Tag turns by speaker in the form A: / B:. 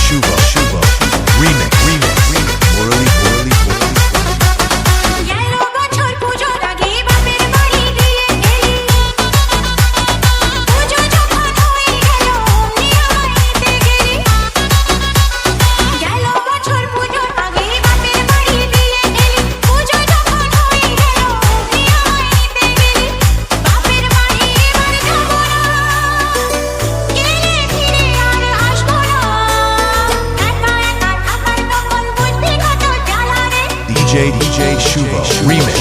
A: Shuvo remix Murali
B: গেলো বছর পুজোর আগে বাপের বাড়ি দিয়ে এলি পুজো যখন হয়ে গেল অমনি আইতে গেলি গেলো বছর পুজোর আগে বাপের বাড়ি দিয়ে এলি পুজো যখন হয়ে গেল অমনি আইতে গেলি বাপের বাড়ি এবার যাবো না গেলে ফিরে আর আসবো না একা একা থাকার তখন বুঝবি কত জ্বালা রে
A: DJ Shuvo remix